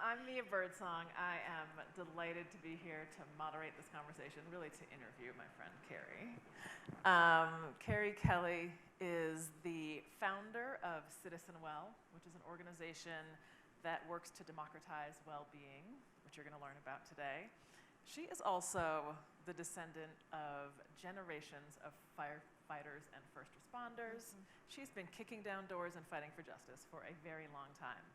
I'm Mia Birdsong. I am delighted to be here to moderate this conversation, really to interview my friend Kerri. Carrie Kelly is the founder of Citizen Well, which is an organization that works to democratize well-being, which you're going to learn about today. She is also the descendant of generations of firefighters and first responders. She's been kicking down doors and fighting for justice for a very long time.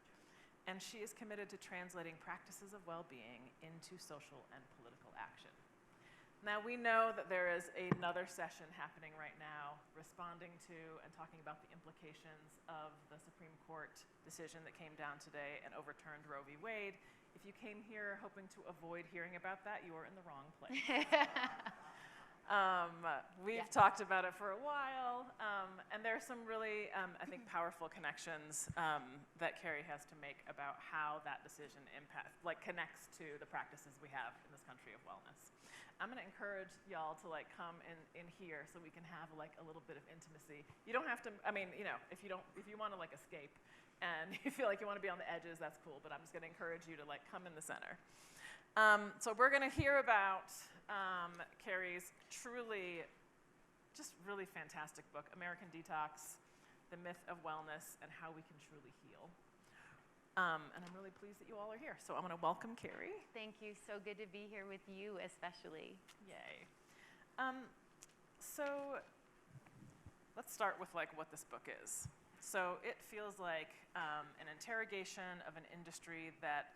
And she is committed to translating practices of well-being into social and political action. Now, we know that there is another session happening right now responding to and talking about the implications of the Supreme Court decision that came down today and overturned Roe v. Wade. If you came here hoping to avoid hearing about that, you are in the wrong place. We've talked about it for a while, and there are some really, I think, powerful connections that Kerri has to make about how that decision connects to the practices we have in this country of wellness. I'm going to encourage y'all to come in here so we can have a little bit of intimacy. You don't have to. I mean, if you want to escape and you feel like you want to be on the edges, that's cool. But I'm just going to encourage you to come in the center. So we're going to hear about Kerri's really fantastic book, American Detox, The Myth of Wellness and How We Can Truly Heal. And I'm really pleased that you all are here. So I'm going to welcome Kerri. Thank you. So good to be here with you, especially. Yay. So let's start with what this book is. So it feels like an interrogation of an industry that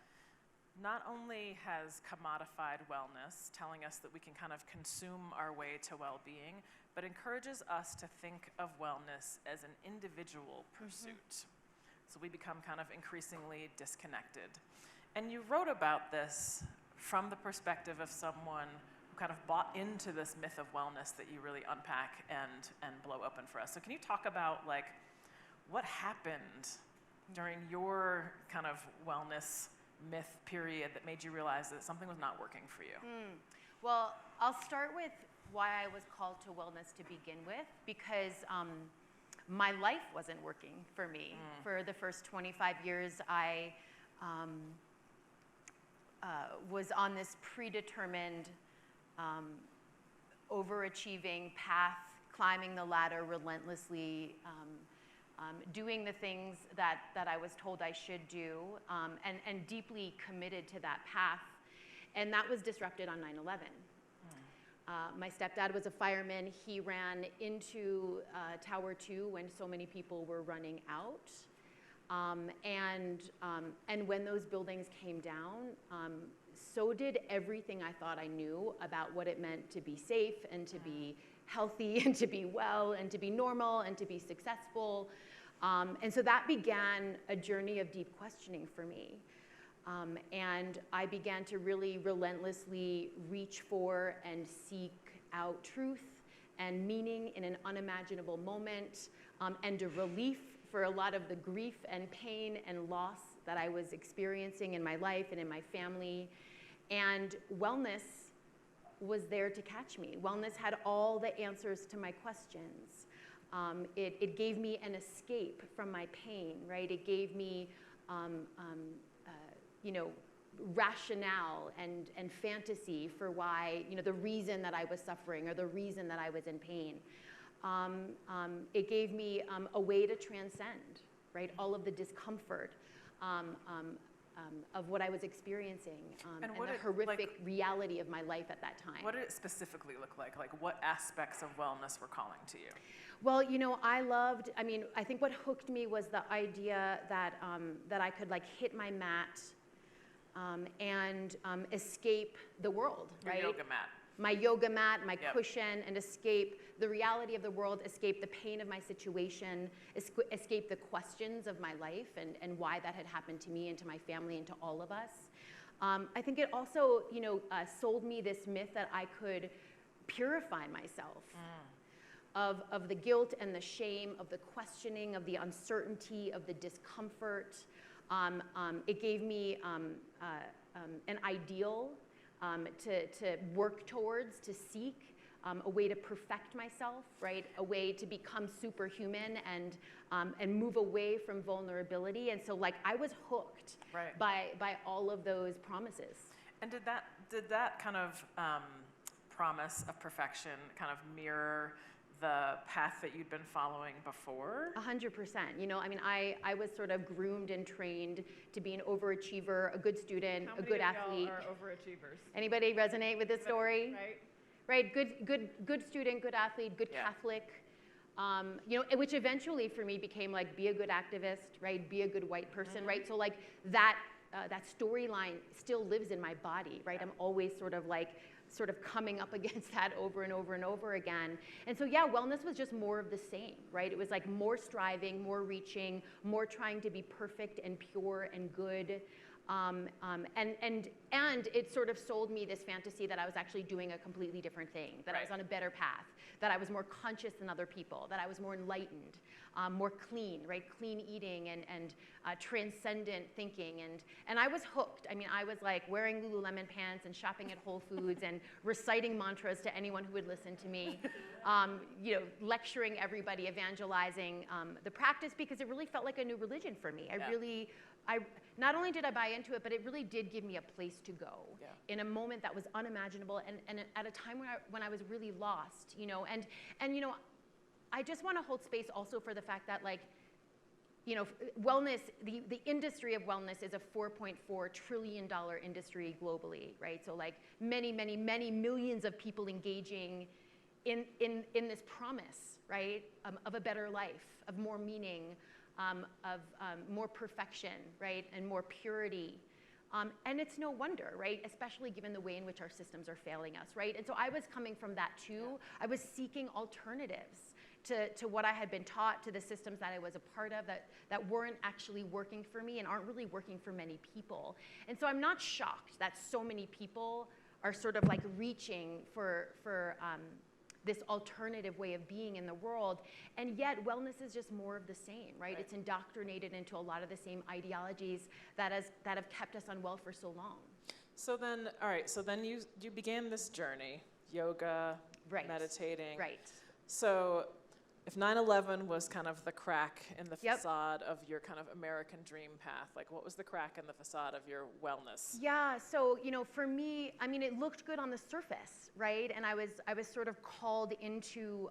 not only has commodified wellness, telling us that we can kind of consume our way to well-being, but encourages us to think of wellness as an individual pursuit. So we become kind of increasingly disconnected. And you wrote about this from the perspective of someone who kind of bought into this myth of wellness that you really unpack and blow open for us. So can you talk about what happened during your kind of wellness myth period that made you realize that something was not working for you? Well, I'll start with why I was called to wellness to begin with, because my life wasn't working for me. For the first 25 years, I was on this predetermined, overachieving path, climbing the ladder relentlessly, doing the things that I was told I should do, and deeply committed to that path. And that was disrupted on 9/11. My stepdad was a fireman. He ran into Tower 2 when so many people were running out. And when those buildings came down, so did everything I thought I knew about what it meant to be safe and to be healthy and to be well and to be normal and to be successful. And so that began a journey of deep questioning for me. And I began to really relentlessly reach for and seek out truth and meaning in an unimaginable moment, and a relief for a lot of the grief and pain and loss that I was experiencing in my life and in my family. And wellness was there to catch me. Wellness had all the answers to my questions. It gave me an escape from my pain, right? It gave me, rationale and fantasy for why, the reason that I was suffering or the reason that I was in pain. It gave me a way to transcend, right? All of the discomfort of what I was experiencing, and the horrific reality of my life at that time. What did it specifically look like? What aspects of wellness were calling to you? Well, I think what hooked me was the idea that I could hit my mat and escape the world, right? Your yoga mat. My yoga mat, my cushion, and escape the reality of the world, escape the pain of my situation, escape the questions of my life and why that had happened to me and to my family and to all of us. I think it also, sold me this myth that I could purify myself of the guilt and the shame, of the questioning, of the uncertainty, of the discomfort. It gave me an ideal to work towards, to seek, a way to perfect myself, right? A way to become superhuman and move away from vulnerability. And so like I was hooked by all of those promises. And did that kind of promise of perfection kind of mirror the path that you'd been following before? 100%. You know, I mean, I was sort of groomed and trained to be an overachiever, a good student, a good athlete. How many of y'all are overachievers? Anybody resonate with this story? Right. Good student, good athlete, good Catholic. You know, which eventually for me became like, be a good activist, right? Be a good white person, right? So like that storyline still lives in my body, right? I'm always sort of coming up against that over and over and over again. And so yeah, wellness was just more of the same, right? It was like more striving, more reaching, more trying to be perfect and pure and good. And it sort of sold me this fantasy that I was actually doing a completely different thing, that I was on a better path, that I was more conscious than other people, that I was more enlightened, more clean, right? Clean eating and transcendent thinking. And I was hooked. I mean, I was like wearing Lululemon pants and shopping at Whole Foods and reciting mantras to anyone who would listen to me, you know, lecturing everybody, evangelizing the practice, because it really felt like a new religion for me. Not only did I buy into it, but it really did give me a place to go in a moment that was unimaginable and at a time when I was really lost, you know. And you know, I just want to hold space also for the fact that, like, you know, wellness, the industry of wellness is a $4.4 trillion industry globally, right? So like many millions of people engaging in this promise, right, of a better life, of more meaning, of more perfection, right, and more purity. And it's no wonder, right, especially given the way in which our systems are failing us, right? And so I was coming from that too. I was seeking alternatives to what I had been taught, to the systems that I was a part of that weren't actually working for me and aren't really working for many people. And so I'm not shocked that so many people are sort of like reaching for this alternative way of being in the world, and yet wellness is just more of the same, right? It's indoctrinated into a lot of the same ideologies that have kept us unwell for so long. So then, all right, so then you began this journey, yoga, meditating. Right. So if 9/11 was kind of the crack in the facade of your kind of American dream path, like what was the crack in the facade of your wellness? Yeah, so, you know, for me, I mean, it looked good on the surface, right? And I was sort of called into,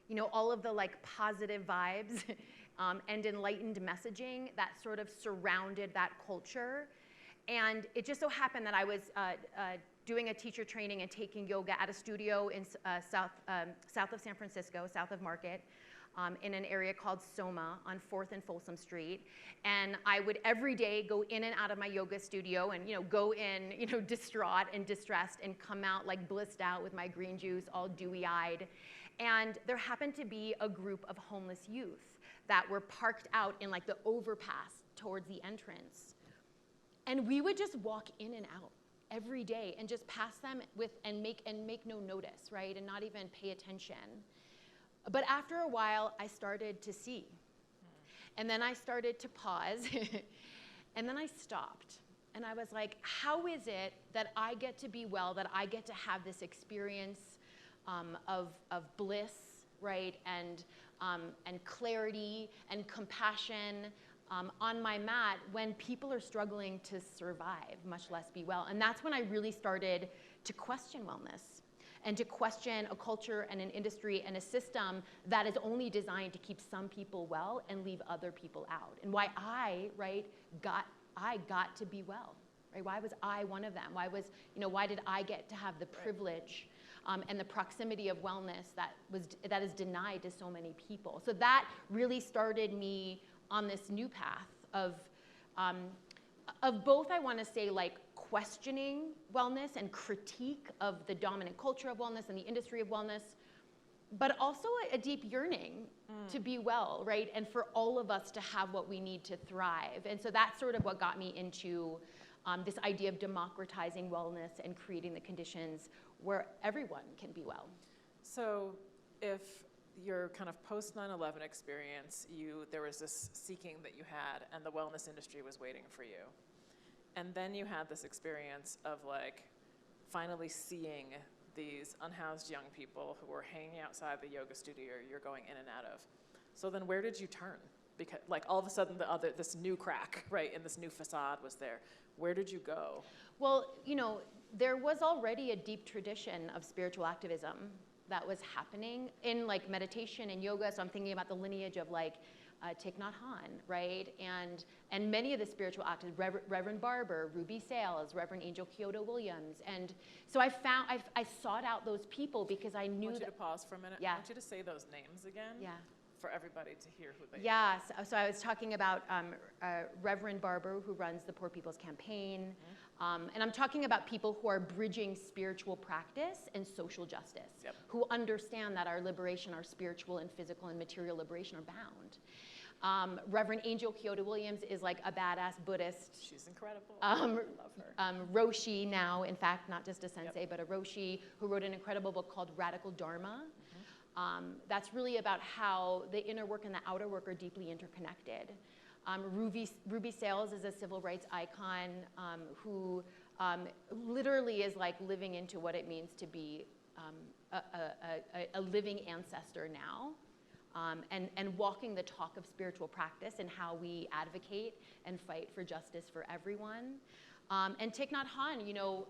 you know, all of the like positive vibes and enlightened messaging that sort of surrounded that culture. And it just so happened that I was doing a teacher training and taking yoga at a studio in south of San Francisco, south of Market, in an area called Soma on 4th and Folsom Street. And I would every day go in and out of my yoga studio and, you know, go in, you know, distraught and distressed and come out like blissed out with my green juice, all dewy-eyed. And there happened to be a group of homeless youth that were parked out in like the overpass towards the entrance. And we would just walk in and out every day and just pass them and make no notice, right? And not even pay attention. But after a while, I started to see. And then I started to pause. And then I stopped. And I was like, how is it that I get to be well, that I get to have this experience of bliss, right? And clarity and compassion on my mat when people are struggling to survive, much less be well. And that's when I really started to question wellness and to question a culture and an industry and a system that is only designed to keep some people well and leave other people out. And why I got to be well, right? Why was I one of them? Why did I get to have the privilege and the proximity of wellness that is denied to so many people? So that really started me on this new path of both, I want to say, like questioning wellness and critique of the dominant culture of wellness and the industry of wellness, but also a deep yearning to be well, right? And for all of us to have what we need to thrive. And so that's sort of what got me into this idea of democratizing wellness and creating the conditions where everyone can be well. So if your kind of post 9/11 experience, there was this seeking that you had, and the wellness industry was waiting for you. And then you had this experience of like finally seeing these unhoused young people who were hanging outside the yoga studio you're going in and out of. So then where did you turn? Because like all of a sudden this new crack, right, and this new facade was there. Where did you go? Well, you know, there was already a deep tradition of spiritual activism that was happening in like meditation and yoga. So I'm thinking about the lineage of like Thich Nhat Hanh, right? And many of the spiritual activists, Reverend Barber, Ruby Sales, Reverend Angel Kyoto Williams. And so I sought out those people because I knew I want you to pause for a minute. Yeah. I want you to say those names again. Yeah. For everybody to hear who they are. Yeah, so I was talking about Reverend Barber, who runs the Poor People's Campaign. And I'm talking about people who are bridging spiritual practice and social justice, who understand that our liberation, our spiritual and physical and material liberation are bound. Reverend Angel Kyoto Williams is like a badass Buddhist. She's incredible. I love her. Roshi now, in fact, not just a sensei, but a Roshi who wrote an incredible book called Radical Dharma. That's really about how the inner work and the outer work are deeply interconnected. Ruby Sales is a civil rights icon who literally is like living into what it means to be a living ancestor now, and walking the talk of spiritual practice and how we advocate and fight for justice for everyone. And Thich Nhat Hanh, you know,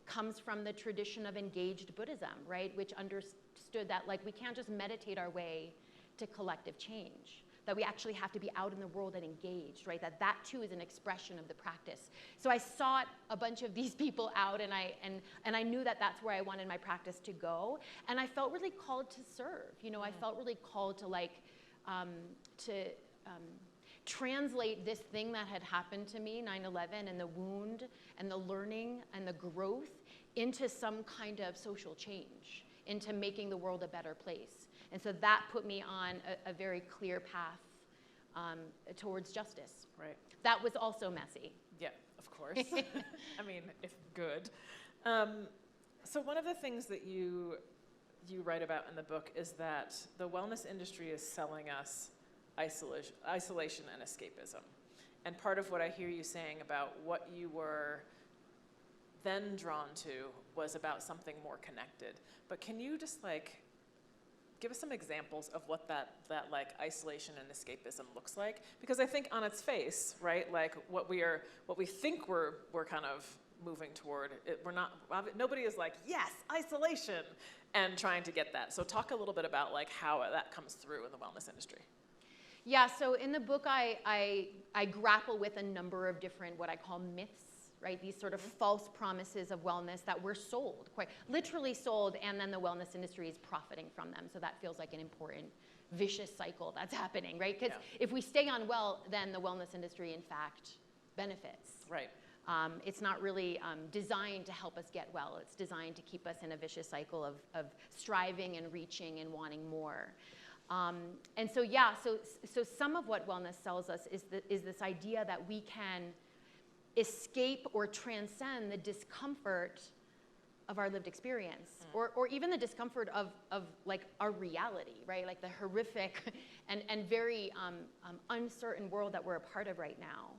comes from the tradition of engaged Buddhism, right? Which understood that like we can't just meditate our way to collective change, that we actually have to be out in the world and engaged, right? That too is an expression of the practice. So I sought a bunch of these people out, and I knew that that's where I wanted my practice to go, and I felt really called to serve. You know, I felt really called to like translate this thing that had happened to me, 9/11, and the wound and the learning and the growth into some kind of social change, into making the world a better place. And so that put me on a very clear path towards justice. Right. That was also messy. Yeah, of course. I mean, if good. So one of the things that you write about in the book is that the wellness industry is selling us isolation and escapism. And part of what I hear you saying about what you were then drawn to was about something more connected. But can you just like give us some examples of what that like isolation and escapism looks like? Because I think on its face, right, like what we think we're kind of moving toward, we're not. Nobody is like, yes, isolation, and trying to get that. So talk a little bit about like how that comes through in the wellness industry. Yeah, so in the book I grapple with a number of different what I call myths, right? These sort of false promises of wellness that were sold, quite literally sold, and then the wellness industry is profiting from them. So that feels like an important vicious cycle that's happening, right? Because if we stay unwell, then the wellness industry, in fact, benefits. Right. It's not really designed to help us get well. It's designed to keep us in a vicious cycle of striving and reaching and wanting more. And so, yeah, so some of what wellness sells us is this idea that we can escape or transcend the discomfort of our lived experience, or even the discomfort of like our reality, right? Like the horrific and very uncertain world that we're a part of right now.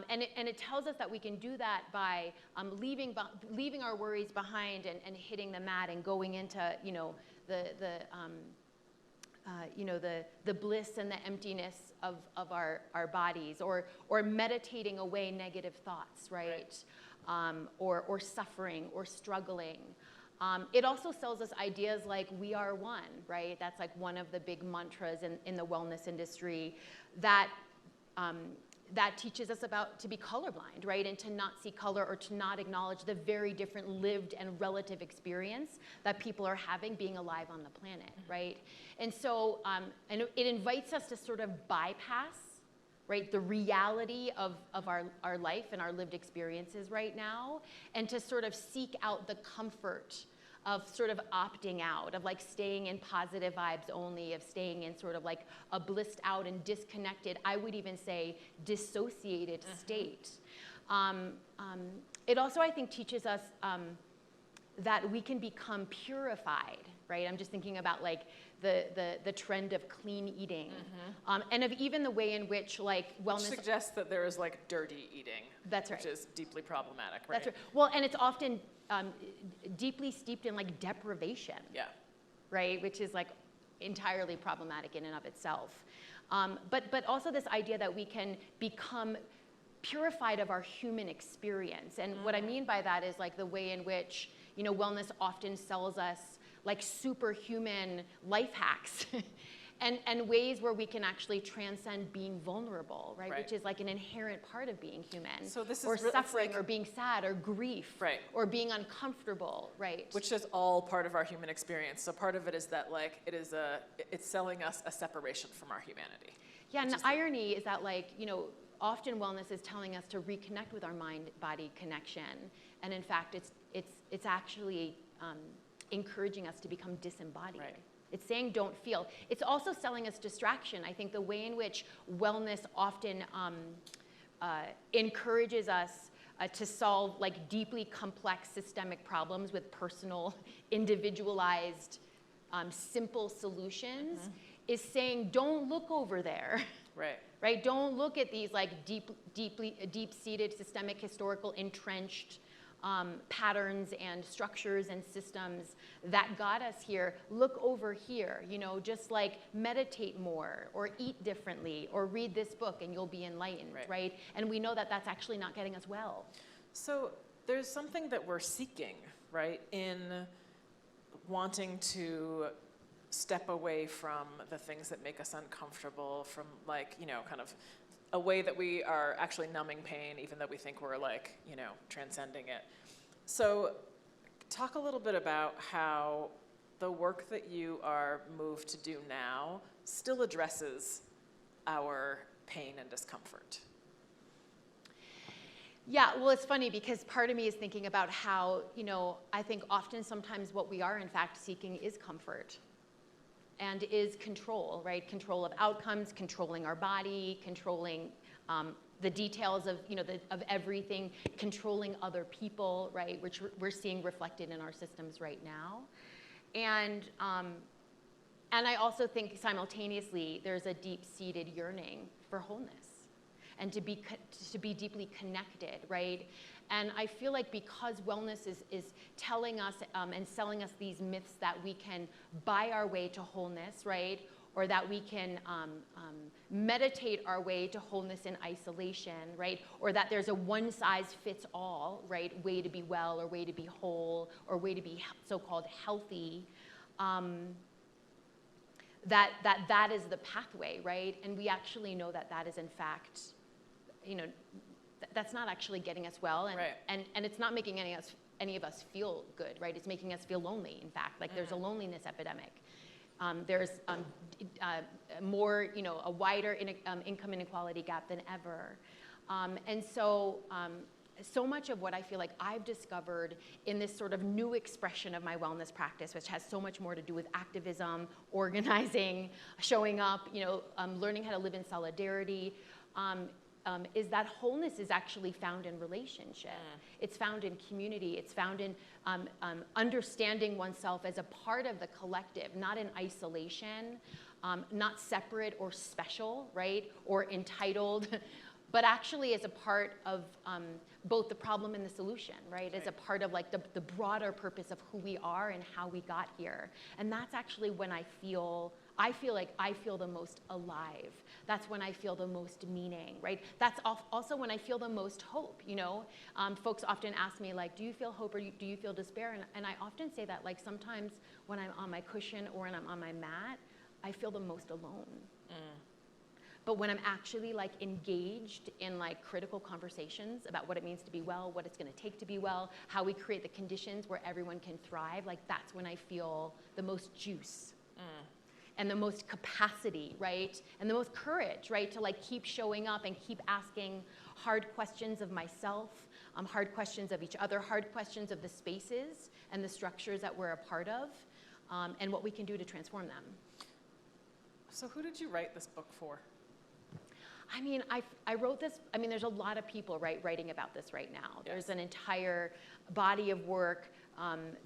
And it tells us that we can do that by leaving our worries behind and hitting the mat and going into, you know, the bliss and the emptiness of our bodies, or meditating away negative thoughts, right? Or suffering or struggling. It also sells us ideas like we are one, right? That's like one of the big mantras in the wellness industry that teaches us about to be colorblind, right? And to not see color or to not acknowledge the very different lived and relative experience that people are having being alive on the planet, right? And so and it invites us to sort of bypass, right, the reality of our life and our lived experiences right now, and to sort of seek out the comfort of sort of opting out, of like staying in positive vibes only, of staying in sort of like a blissed out and disconnected, I would even say dissociated state. It also, I think, teaches us that we can become purified, right? I'm just thinking about like the trend of clean eating, and of even the way in which like wellness Which suggests that there is like dirty eating. That's right. Which is deeply problematic, right? That's right. Well, and it's often deeply steeped in like deprivation. Yeah. Right, which is like entirely problematic in and of itself. But also this idea that we can become purified of our human experience. And what I mean by that is like the way in which, you know, wellness often sells us like superhuman life hacks and ways where we can actually transcend being vulnerable, right? Which is like an inherent part of being human. So this is or suffering like, or being sad or grief, right, or being uncomfortable, right? Which is all part of our human experience. So part of it is that like it's selling us a separation from our humanity. Yeah, and the irony is that like, you know, often wellness is telling us to reconnect with our mind-body connection, and in fact, it's actually encouraging us to become disembodied. Right. It's saying don't feel. It's also selling us distraction. I think the way in which wellness often encourages us to solve like deeply complex systemic problems with personal, individualized, simple solutions is saying don't look over there. Right. Right? Don't look at these like deep-seated, systemic, historical, entrenched patterns and structures and systems that got us here. Look over here, you know, just like meditate more or eat differently or read this book and you'll be enlightened, right? And we know that that's actually not getting us well. So there's something that we're seeking, right, in wanting to step away from the things that make us uncomfortable, from like, you know, kind of a way that we are actually numbing pain, even though we think we're like, you know, transcending it. So talk a little bit about how the work that you are moved to do now still addresses our pain and discomfort. Yeah, well, it's funny because part of me is thinking about how, you know, I think often sometimes what we are in fact seeking is comfort and is control, right? Control of outcomes, controlling our body, controlling the details of, you know, of everything, controlling other people, right? Which we're seeing reflected in our systems right now. And I also think simultaneously there's a deep-seated yearning for wholeness and to be deeply connected, right? And I feel like because wellness is telling us and selling us these myths that we can buy our way to wholeness, right? Or that we can meditate our way to wholeness in isolation, right? Or that there's a one-size-fits-all, right, way to be well or way to be whole or way to be so-called healthy. That is the pathway, right? And we actually know that that is in fact, you know, that's not actually getting us well, and it's not making any of us feel good, right? It's making us feel lonely, in fact. Like there's a loneliness epidemic. There's more, you know, a wider income inequality gap than ever. And so much of what I feel like I've discovered in this sort of new expression of my wellness practice, which has so much more to do with activism, organizing, showing up, you know, learning how to live in solidarity, is that wholeness is actually found in relationship. It's found in community. It's found in understanding oneself as a part of the collective, not in isolation, not separate or special, right, or entitled, but actually as a part of both the problem and the solution, right? As a part of like the broader purpose of who we are and how we got here. And that's actually when I feel like I feel the most alive. That's when I feel the most meaning, right? That's also when I feel the most hope, you know? Folks often ask me like, do you feel hope or do you feel despair? And I often say that like sometimes when I'm on my cushion or when I'm on my mat, I feel the most alone. But when I'm actually like engaged in like critical conversations about what it means to be well, what it's gonna take to be well, how we create the conditions where everyone can thrive, like that's when I feel the most juice. And the most capacity, right? And the most courage, right? To like keep showing up and keep asking hard questions of myself, hard questions of each other, hard questions of the spaces and the structures that we're a part of, and what we can do to transform them. So who did you write this book for? I mean, I wrote this, I mean, there's a lot of people writing about this right now. Yes. There's an entire body of work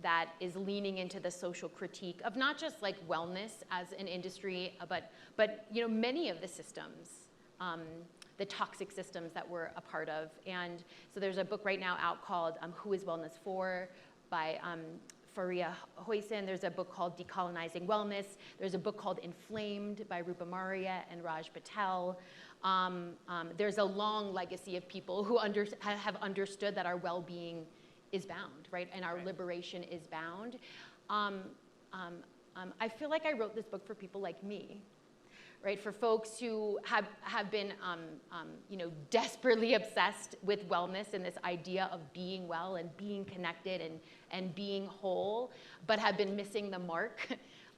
that is leaning into the social critique of not just like wellness as an industry, but you know, many of the systems, the toxic systems that we're a part of. And so there's a book right now out called Who is Wellness For? By Faria Hoyson. There's a book called Decolonizing Wellness. There's a book called Inflamed by Rupa Maria and Raj Patel. There's a long legacy of people who have understood that our well-being is bound, right? And our liberation is bound. I feel like I wrote this book for people like me, right? For folks who have been, you know, desperately obsessed with wellness and this idea of being well and being connected and being whole, but have been missing the mark.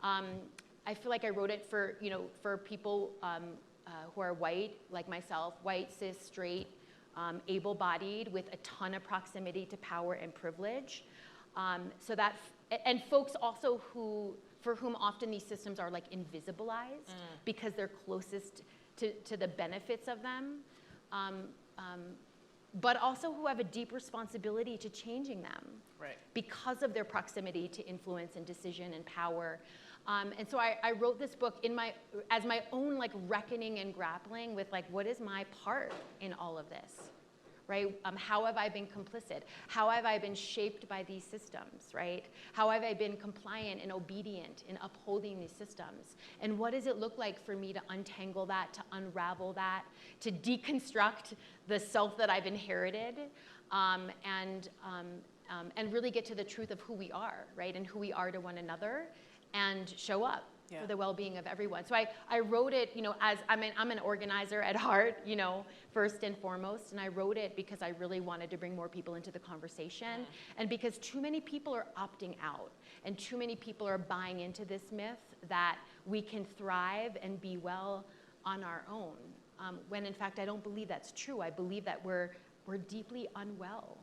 I feel like I wrote it for, you know, for people who are white, like myself, white, cis, straight, able-bodied, with a ton of proximity to power and privilege. So that, and folks also for whom often these systems are like invisibilized because they're closest to the benefits of them, but also who have a deep responsibility to changing them because of their proximity to influence and decision and power. And so I wrote this book as my own like reckoning and grappling with like, what is my part in all of this, right? How have I been complicit? How have I been shaped by these systems, right? How have I been compliant and obedient in upholding these systems? And what does it look like for me to untangle that, to unravel that, to deconstruct the self that I've inherited, and really get to the truth of who we are, right? And who we are to one another, and show up for the well-being of everyone. So I wrote it, you know, as I'm an organizer at heart, you know, first and foremost, and I wrote it because I really wanted to bring more people into the conversation, and because too many people are opting out, and too many people are buying into this myth that we can thrive and be well on our own, when in fact I don't believe that's true. I believe that we're deeply unwell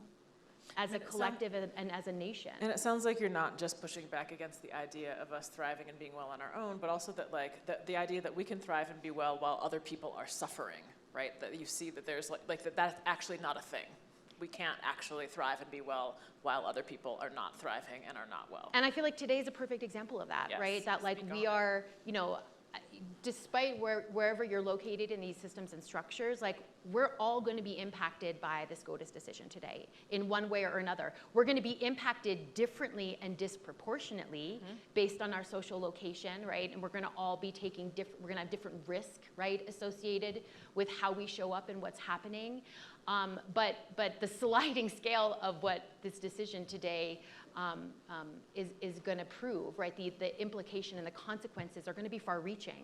as a collective and as a nation. And it sounds like you're not just pushing back against the idea of us thriving and being well on our own, but also that like the idea that we can thrive and be well while other people are suffering, right? That you see that there's that's actually not a thing. We can't actually thrive and be well while other people are not thriving and are not well. And I feel like today is a perfect example of that, right? That like we are, you know, despite wherever you're located in these systems and structures, like we're all going to be impacted by the SCOTUS decision today in one way or another. We're going to be impacted differently and disproportionately based on our social location, right? And we're going to all be taking we're going to have different risk, right, associated with how we show up and what's happening. But the sliding scale of what this decision today is going to prove, right? The implication and the consequences are going to be far-reaching,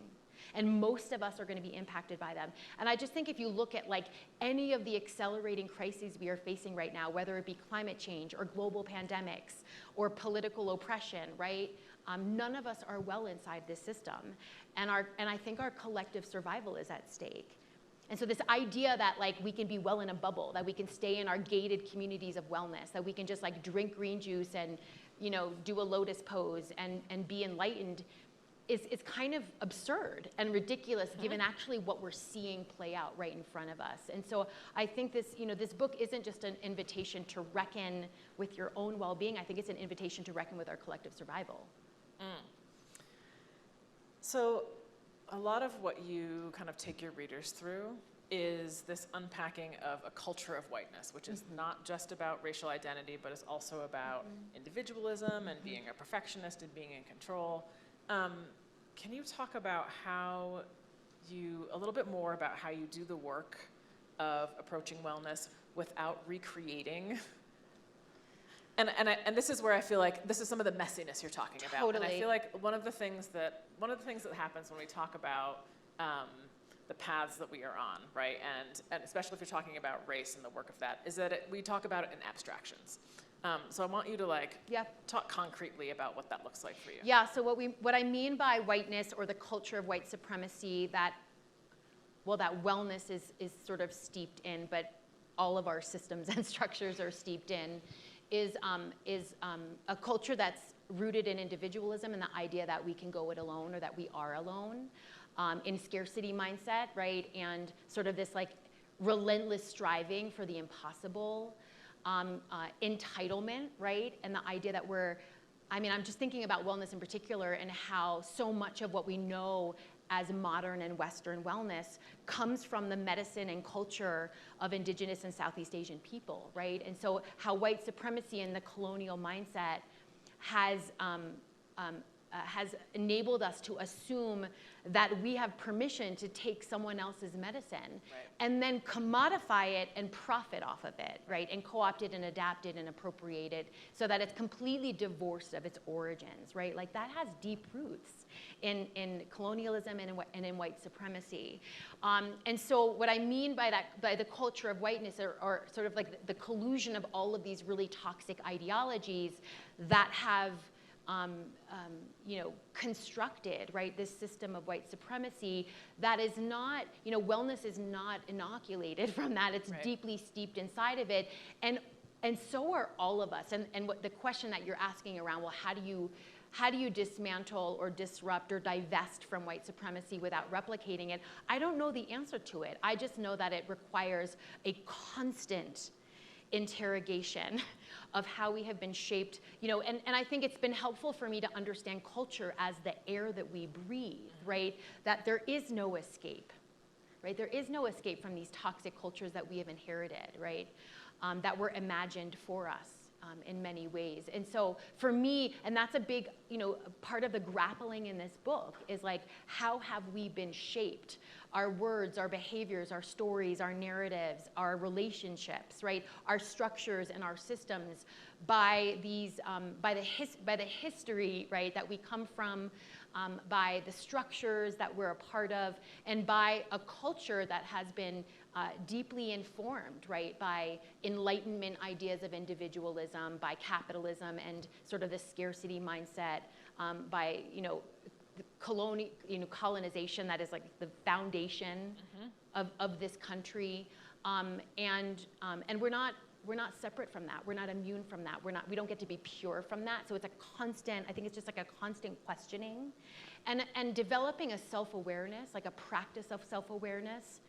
and most of us are going to be impacted by them. And I just think if you look at like any of the accelerating crises we are facing right now, whether it be climate change or global pandemics or political oppression, right? None of us are well inside this system, and I think our collective survival is at stake. And so this idea that like we can be well in a bubble, that we can stay in our gated communities of wellness, that we can just like drink green juice and, you know, do a lotus pose and be enlightened is kind of absurd and ridiculous given actually what we're seeing play out right in front of us. And so I think this, you know, this book isn't just an invitation to reckon with your own well-being. I think it's an invitation to reckon with our collective survival. So a lot of what you kind of take your readers through is this unpacking of a culture of whiteness, which is not just about racial identity, but is also about individualism and being a perfectionist and being in control. Can you talk about a little bit more about how you do the work of approaching wellness without recreating? And this is where I feel like this is some of the messiness you're talking about. Totally. And I feel like one of the things that happens when we talk about the paths that we are on, right? And especially if you're talking about race and the work of that, is that we talk about it in abstractions. So I want you to talk concretely about what that looks like for you. Yeah. So what I mean by whiteness or the culture of white supremacy that wellness is sort of steeped in, but all of our systems and structures are steeped in, is a culture that's rooted in individualism and the idea that we can go it alone or that we are alone, in scarcity mindset, right? And sort of this like relentless striving for the impossible, entitlement, right? And the idea that I'm just thinking about wellness in particular and how so much of what we know as modern and Western wellness comes from the medicine and culture of Indigenous and Southeast Asian people, right? And so how white supremacy and the colonial mindset has enabled us to assume that we have permission to take someone else's medicine and then commodify it and profit off of it, right? And co-opt it and adapt it and appropriate it so that it's completely divorced of its origins, right? Like that has deep roots in colonialism and in white supremacy. And so what I mean by that, by the culture of whiteness or sort of like the collusion of all of these really toxic ideologies that have constructed, right, this system of white supremacy that is not, wellness is not inoculated from that. It's deeply steeped inside of it. And so are all of us. And what the question that you're asking around, well, how do you dismantle or disrupt or divest from white supremacy without replicating it? I don't know the answer to it. I just know that it requires a constant interrogation of how we have been shaped, and I think it's been helpful for me to understand culture as the air that we breathe, right? That there is no escape, right? There is no escape from these toxic cultures that we have inherited, right? That were imagined for us in many ways. And so for me, and that's a big, part of the grappling in this book is like, how have we been shaped? Our words, our behaviors, our stories, our narratives, our relationships, right? Our structures and our systems by these, by the history, right, that we come from, by the structures that we're a part of, and by a culture that has been deeply informed, right, by Enlightenment ideas of individualism, by capitalism and sort of the scarcity mindset, by colonization that is like the foundation of this country, and we're not separate from that. We're not immune from that. We don't get to be pure from that. So it's a constant, I think it's just like a constant questioning and developing a self-awareness, like a practice of self-awareness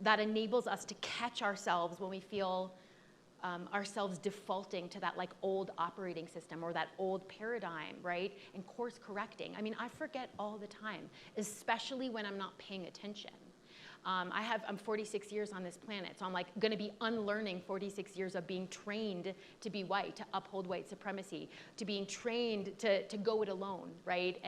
that enables us to catch ourselves when we feel ourselves defaulting to that like old operating system or that old paradigm, right? And course correcting. I mean, I forget all the time, especially when I'm not paying attention. I'm 46 years on this planet, so I'm like going to be unlearning 46 years of being trained to be white, to uphold white supremacy, to being trained to go it alone, right?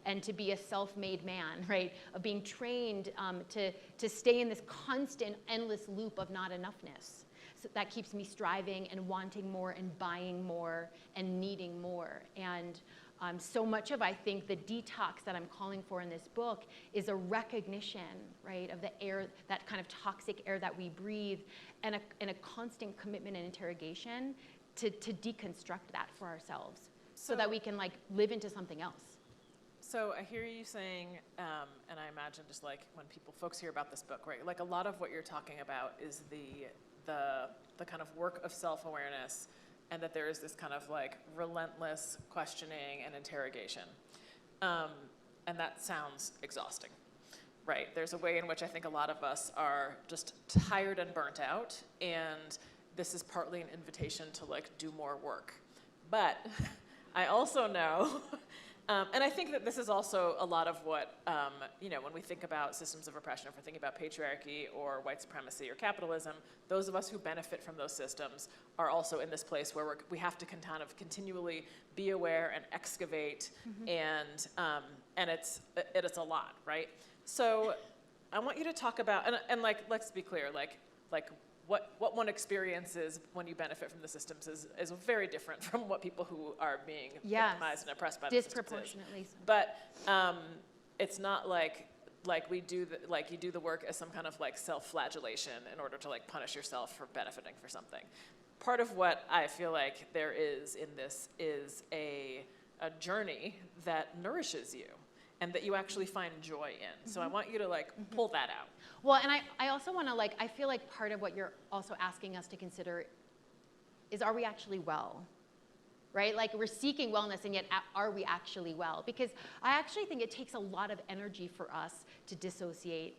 And to be a self-made man, right? Of being trained to stay in this constant, endless loop of not enoughness. So that keeps me striving and wanting more and buying more and needing more. And so much of, I think, the detox that I'm calling for in this book is a recognition, right, of the air, that kind of toxic air that we breathe, and a constant commitment and interrogation to deconstruct that for ourselves so that we can like live into something else. So I hear you saying, and I imagine just like when folks hear about this book, right, like a lot of what you're talking about is the kind of work of self-awareness, and that there is this kind of like relentless questioning and interrogation. And that sounds exhausting, right? There's a way in which I think a lot of us are just tired and burnt out, and this is partly an invitation to like do more work. But I also know, and I think that this is also a lot of what, when we think about systems of oppression, if we're thinking about patriarchy or white supremacy or capitalism, those of us who benefit from those systems are also in this place where we have to kind of continually be aware and excavate, and it's a lot, right? So I want you to talk about, and like, let's be clear, like what one experiences when you benefit from the systems is very different from what people who are being victimized and oppressed by the systems is. Disproportionately so. But it's not like you do the work as some kind of like self-flagellation in order to like punish yourself for benefiting for something. Part of what I feel like there is in this is a journey that nourishes you and that you actually find joy in. So I want you to like pull that out. Well, and I also want to I feel like part of what you're also asking us to consider is, are we actually well? Right? Like we're seeking wellness, and yet are we actually well? Because I actually think it takes a lot of energy for us to dissociate,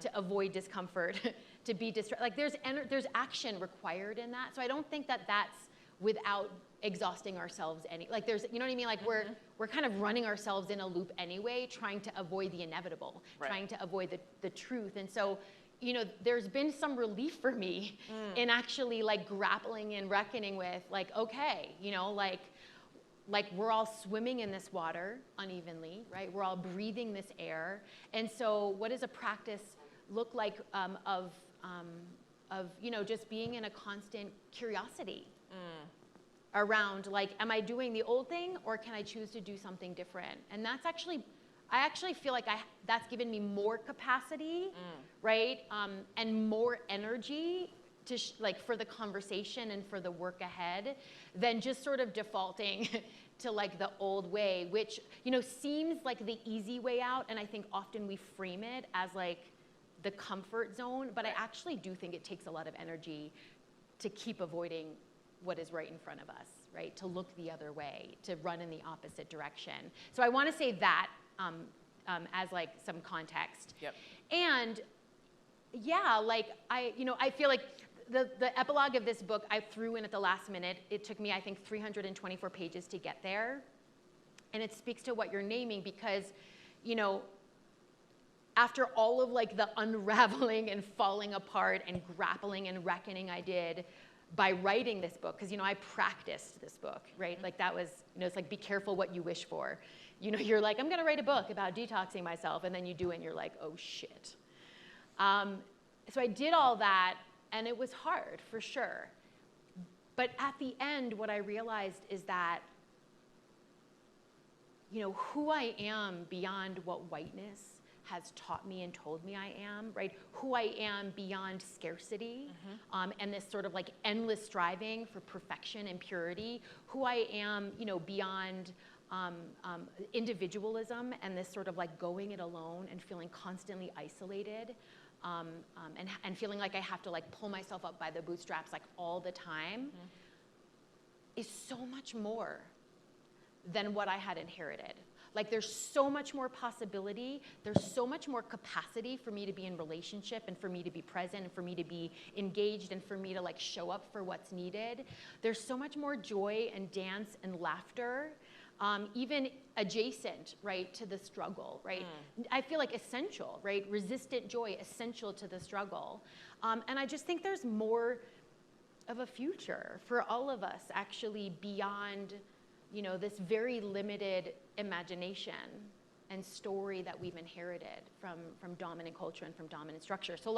to avoid discomfort, to be distracted. Like there's action required in that. So I don't think that that's without exhausting ourselves like there's, you know what I mean? Like we're kind of running ourselves in a loop anyway, trying to avoid the inevitable, trying to avoid the truth. And so, you know, there's been some relief for me in actually like grappling and reckoning with like, okay, you know, like we're all swimming in this water unevenly, right? We're all breathing this air. And so what does a practice look like of, you know, just being in a constant curiosity around like, am I doing the old thing or can I choose to do something different? And that's actually, I actually feel like that's given me more capacity, right? And more energy to like for the conversation and for the work ahead than just sort of defaulting to like the old way, which, you know, seems like the easy way out. And I think often we frame it as like the comfort zone, but I actually do think it takes a lot of energy to keep avoiding what is right in front of us, right? To look the other way, to run in the opposite direction. So I want to say that as like some context. Yep. And yeah, like I feel like the epilogue of this book I threw in at the last minute. It took me, I think, 324 pages to get there. And it speaks to what you're naming because, you know, after all of like the unraveling and falling apart and grappling and reckoning I did by writing this book, because, you know, I practiced this book, right? Like that was, you know, it's like, be careful what you wish for. You know, you're like, I'm going to write a book about detoxing myself. And then you do it and you're like, oh shit. So I did all that and it was hard for sure. But at the end, what I realized is that, you know, who I am beyond what whiteness has taught me and told me I am, right? Who I am beyond scarcity, and this sort of like endless striving for perfection and purity. Who I am, you know, beyond individualism and this sort of like going it alone and feeling constantly isolated, and feeling like I have to like pull myself up by the bootstraps like all the time, is so much more than what I had inherited. Like there's so much more possibility, there's so much more capacity for me to be in relationship and for me to be present and for me to be engaged and for me to like show up for what's needed. There's so much more joy and dance and laughter, even adjacent, right, to the struggle, right? I feel like essential, right? Resistant joy, essential to the struggle. And I just think there's more of a future for all of us actually beyond, you know, this very limited imagination and story that we've inherited from dominant culture and from dominant structure. So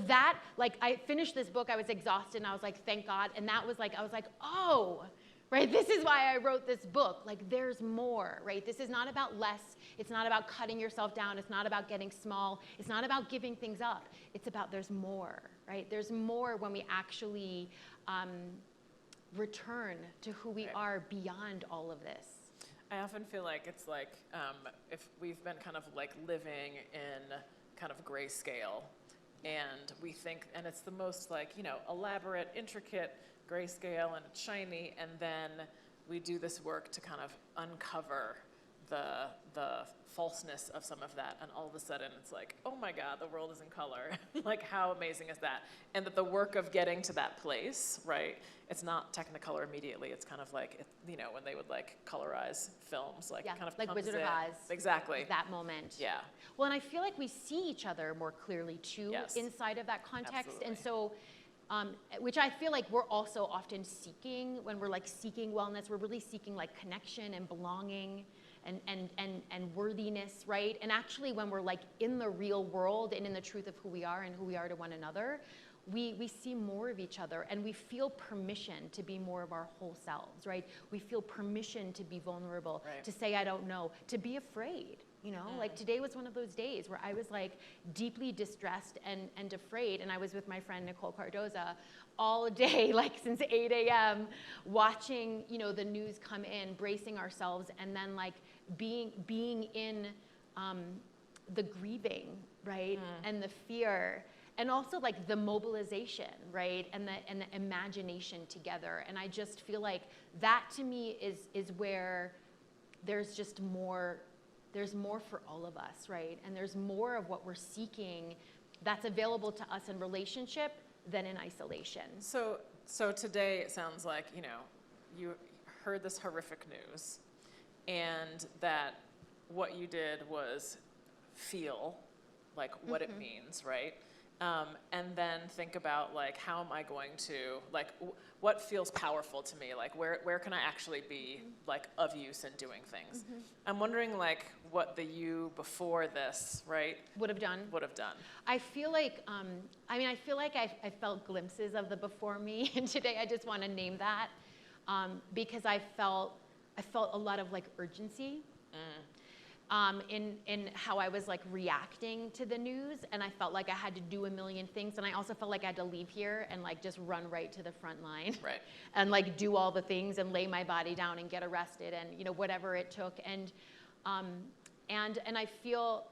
that, I finished this book, I was exhausted and I was like, thank God. And that was like, I was like, oh, right, this is why I wrote this book. Like there's more, right? This is not about less. It's not about cutting yourself down. It's not about getting small. It's not about giving things up. It's about there's more, right? There's more when we actually return to who we are beyond all of this. I often feel like it's like if we've been kind of like living in kind of grayscale and we think, and it's the most like, you know, elaborate, intricate grayscale and it's shiny, and then we do this work to kind of uncover the falseness of some of that, and all of a sudden it's like, oh my God, the world is in color. Like how amazing is that? And that the work of getting to that place, right, it's not Technicolor immediately. It's kind of like, you know, when they would like colorize films, like kind of like comes Wizard in. of Oz. Exactly. That moment. Yeah. Well, and I feel like we see each other more clearly too inside of that context. Absolutely. And so, which I feel like we're also often seeking when we're like seeking wellness, we're really seeking like connection and belonging and worthiness, right? And actually when we're like in the real world and in the truth of who we are and who we are to one another, we see more of each other and we feel permission to be more of our whole selves, right? We feel permission to be vulnerable, to say I don't know, to be afraid. You know, like today was one of those days where I was like deeply distressed and afraid. And I was with my friend Nicole Cardoza all day, like since 8 a.m., watching, you know, the news come in, bracing ourselves, and then like being in the grieving, right? And the fear, and also like the mobilization, right? And the imagination together. And I just feel like that to me is where there's just more. There's more for all of us, right? And there's more of what we're seeking that's available to us in relationship than in isolation. So today it sounds like, you heard this horrific news, and that what you did was feel like what it means, right? And then think about like, how am I going to, like, what feels powerful to me? Like, where can I actually be like of use in doing things? I'm wondering like what the you before this, right? Would have done. I feel like, I feel like I felt glimpses of the before me, and today I just want to name that, because I felt a lot of like urgency. In how I was like reacting to the news, and I felt like I had to do a million things, and I also felt like I had to leave here and like just run right to the front line, right, and like do all the things and lay my body down and get arrested and whatever it took, and I feel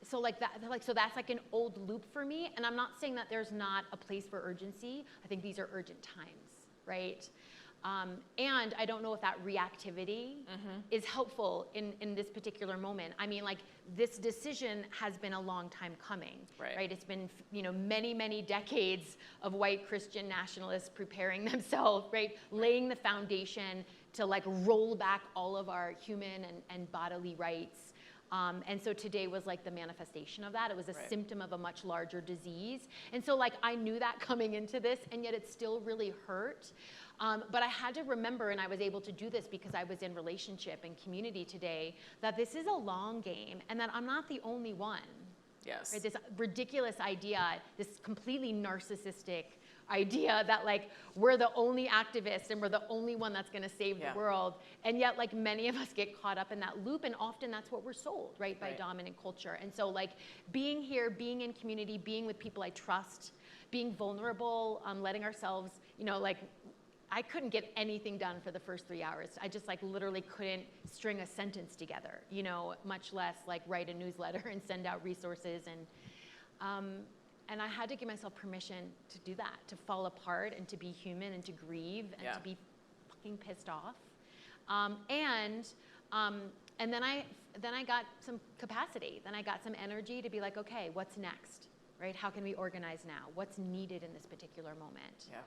so like that, like, so that's like an old loop for me, and I'm not saying that there's not a place for urgency. I think these are urgent times, right? And I don't know if that reactivity is helpful in this particular moment. I mean, like, this decision has been a long time coming, right? It's been, many, many decades of white Christian nationalists preparing themselves, right? Laying the foundation to like roll back all of our human and bodily rights. And so today was like the manifestation of that. It was a symptom of a much larger disease. And so like, I knew that coming into this, and yet it still really hurt. But I had to remember, and I was able to do this because I was in relationship and community today, that this is a long game, and that I'm not the only one. Yes. Right? This ridiculous idea, this completely narcissistic idea that like we're the only activists and we're the only one that's going to save the world, and yet like many of us get caught up in that loop, and often that's what we're sold, right, by dominant culture. And so like being here, being in community, being with people I trust, being vulnerable, letting ourselves, like, I couldn't get anything done for the first 3 hours. I just like literally couldn't string a sentence together, much less like write a newsletter and send out resources. And I had to give myself permission to do that, to fall apart and to be human and to grieve and to be fucking pissed off. And then I got some capacity. Then I got some energy to be like, okay, what's next, right? How can we organize now? What's needed in this particular moment? Yeah.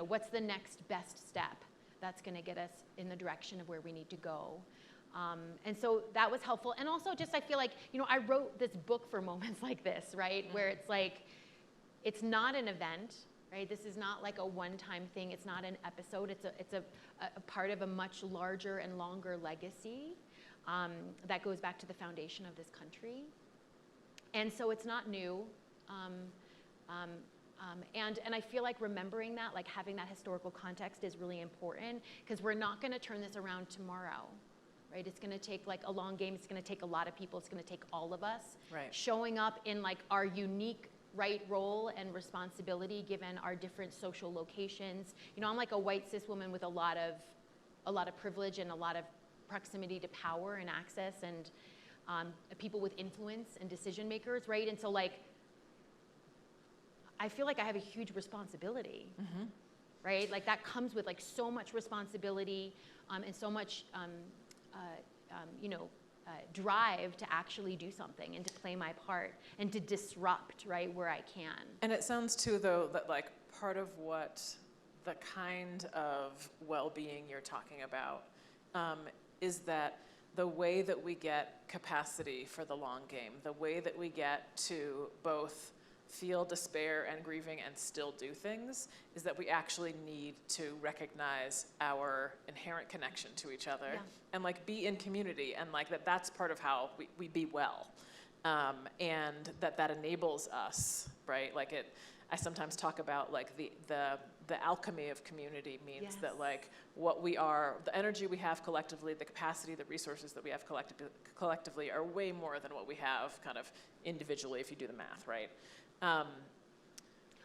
What's the next best step that's going to get us in the direction of where we need to go? And so that was helpful. And also just, I feel like, I wrote this book for moments like this, right? Where it's like, it's not an event, right? This is not like a one-time thing. It's not an episode. It's a part of a much larger and longer legacy that goes back to the foundation of this country. And so it's not new. And I feel like remembering that, like having that historical context is really important, because we're not going to turn this around tomorrow, right? It's going to take like a long game. It's going to take a lot of people. It's going to take all of us showing up in like our unique role and responsibility given our different social locations. I'm like a white cis woman with a lot of privilege and a lot of proximity to power and access, and people with influence and decision makers, right? And so like, I feel like I have a huge responsibility, right? Like that comes with like so much responsibility and so much, drive to actually do something and to play my part and to disrupt, right, where I can. And it sounds too, though, that like part of what the kind of well-being you're talking about is that the way that we get capacity for the long game, the way that we get to both feel despair and grieving and still do things, is that we actually need to recognize our inherent connection to each other and like be in community, and like that's part of how we be well, and that enables us, right? Like I sometimes talk about like the alchemy of community means that like what we are, the energy we have collectively, the capacity, the resources that we have collectively are way more than what we have kind of individually if you do the math, right?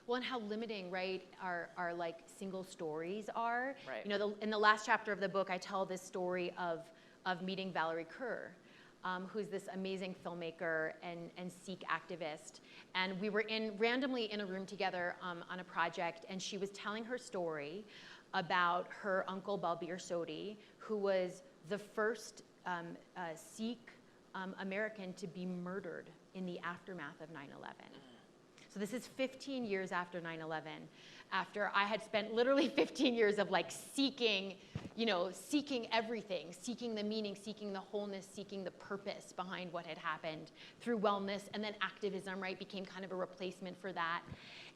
Well, and how limiting, right, our like single stories are. Right. In the last chapter of the book, I tell this story of meeting Valerie Kerr, who's this amazing filmmaker and Sikh activist. And we were randomly in a room together on a project, and she was telling her story about her uncle Balbir Sodhi, who was the first Sikh American to be murdered in the aftermath of 9/11. So this is 15 years after 9/11, after I had spent literally 15 years of like seeking, seeking everything, seeking the meaning, seeking the wholeness, seeking the purpose behind what had happened through wellness, and then activism, right, became kind of a replacement for that.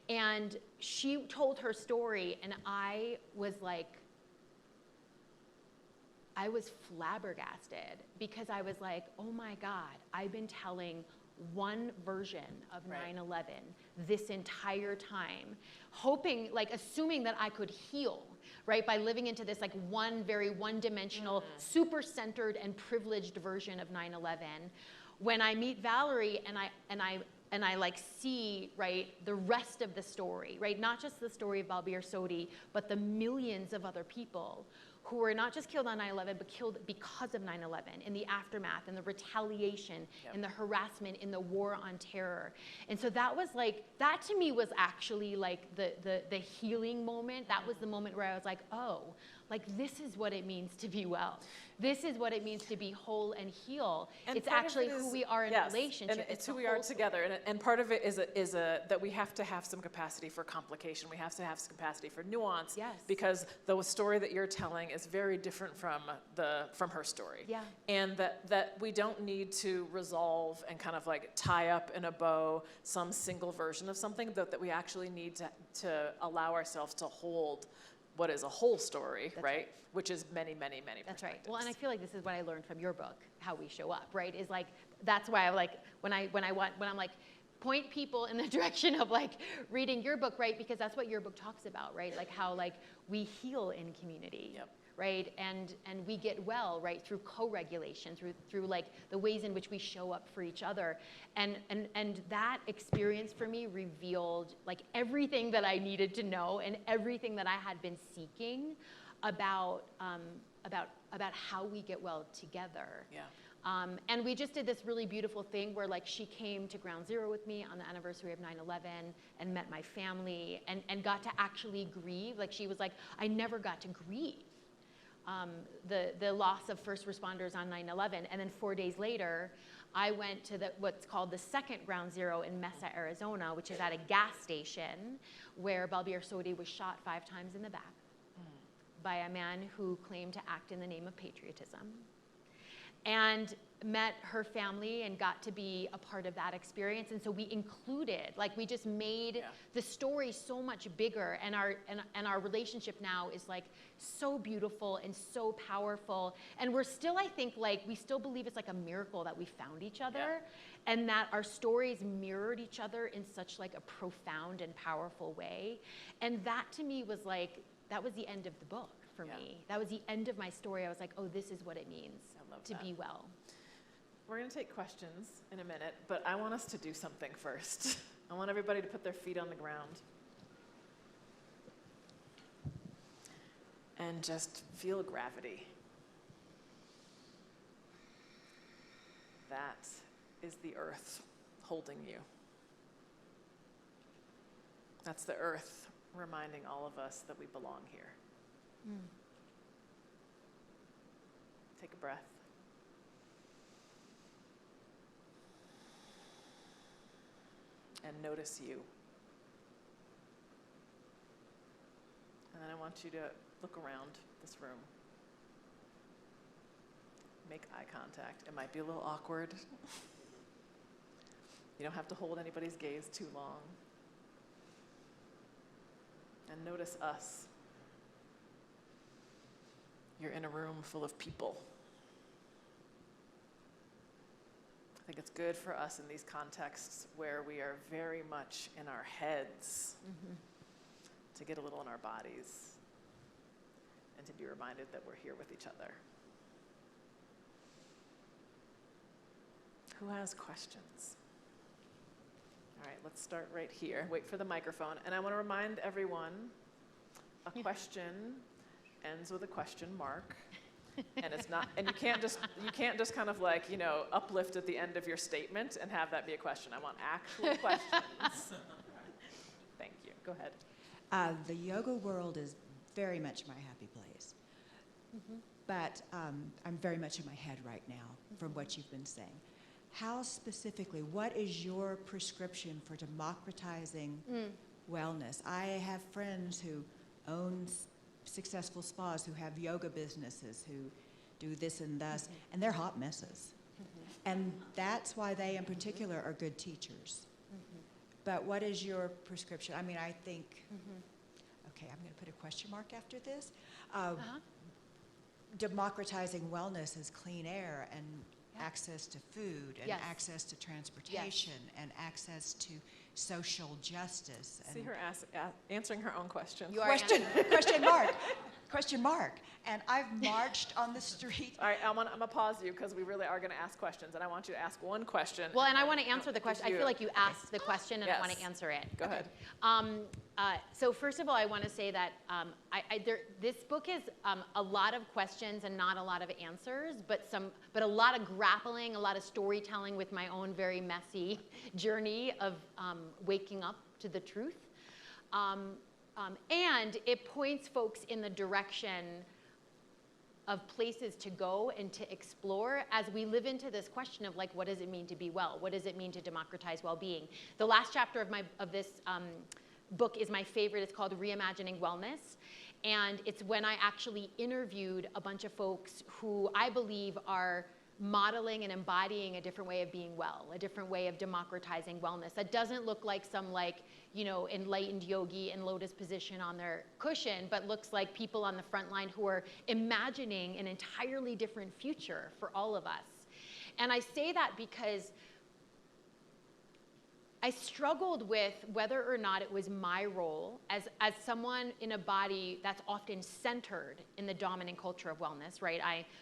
And she told her story, and I was flabbergasted, because I was like, oh my God, I've been telling one version of 9/11 this entire time, hoping, assuming that I could heal, right, by living into this very one-dimensional, super centered and privileged version of 9/11. When I meet Valerie and I see, right, the rest of the story, right, not just the story of Balbir Sodi, but the millions of other people who were not just killed on 9/11, but killed because of 9/11, in the aftermath, in the retaliation, in the harassment, in the war on terror. And so that was that to me was actually the healing moment. That was the moment where I was like, oh, this is what it means to be well. This is what it means to be whole and heal. And it's actually who we are in a relationship. And it's who we are together. And part of it is that we have to have some capacity for complication. We have to have some capacity for nuance. Yes. Because the story that you're telling is very different from her story. Yeah. And that we don't need to resolve and kind of tie up in a bow some single version of something, but that we actually need to allow ourselves to hold what is a whole story, right? Which is many, many, many That's perspectives. right. Well, and I feel like this is what I learned from your book, How We Show Up, right? Is that's why I when I'm point people in the direction of reading your book, right? Because that's what your book talks about, right? How we heal in community. Yep. Right, and we get well, right, through co-regulation, through the ways in which we show up for each other, and that experience for me revealed everything that I needed to know and everything that I had been seeking about how we get well together. Yeah. And we just did this really beautiful thing where she came to Ground Zero with me on the anniversary of 9/11 and met my family and got to actually grieve. She was like, I never got to grieve the loss of first responders on 9/11. And then 4 days later, I went to what's called the second Ground Zero in Mesa, Arizona, which is at a gas station where Balbir Sodi was shot 5 times in the back by a man who claimed to act in the name of patriotism. And met her family and got to be a part of that experience. And so we included, we just made the story so much bigger, and our relationship now is so beautiful and so powerful. And we're still, I think, we still believe it's a miracle that we found each other, and that our stories mirrored each other in such a profound and powerful way. And that to me was that was the end of the book for me. That was the end of my story. I was like, oh, this is what it means to be well. We're going to take questions in a minute, but I want us to do something first. I want everybody to put their feet on the ground and just feel gravity. That is the earth holding you. That's the earth reminding all of us that we belong here. Take a breath. And notice you. And then I want you to look around this room. Make eye contact. It might be a little awkward. You don't have to hold anybody's gaze too long. And notice us. You're in a room full of people. I think it's good for us in these contexts where we are very much in our heads to get a little in our bodies and to be reminded that we're here with each other. Who has questions? All right, let's start right here. Wait for the microphone. And I want to remind everyone, a question ends with a question mark. And it's not, and you can't just kind of uplift at the end of your statement and have that be a question. I want actual questions. Thank you. Go ahead. The yoga world is very much my happy place. But I'm very much in my head right now from what you've been saying. how specifically, what is your prescription for democratizing wellness? I have friends who own successful spas, who have yoga businesses, who do this and thus, and they're hot messes. And that's why they in particular are good teachers. But what is your prescription? I mean, I think, okay, I'm going to put a question mark after this. Democratizing wellness is clean air and access to food and access to transportation and access to social justice. See her answering her own question. Question mark. And I've marched on the street. All right, I'm gonna pause you because we really are gonna ask questions, and I want you to ask one question. Well, and I want to answer the question. I feel like you asked the question, and I want to answer it. Go ahead. So first of all, I want to say that this book is a lot of questions and not a lot of answers, but a lot of grappling, a lot of storytelling with my own very messy journey of waking up to the truth. And it points folks in the direction of places to go and to explore as we live into this question of, like, what does it mean to be well? What does it mean to democratize well-being? The last chapter of this book is my favorite. It's called Reimagining Wellness. And it's when I actually interviewed a bunch of folks who I believe are modeling and embodying a different way of being well, a different way of democratizing wellness that doesn't look like some, like, you know, enlightened yogi in lotus position on their cushion, but looks like people on the front line who are imagining an entirely different future for all of us. And I say that because I struggled with whether or not it was my role as someone in a body that's often centered in the dominant culture of wellness, right?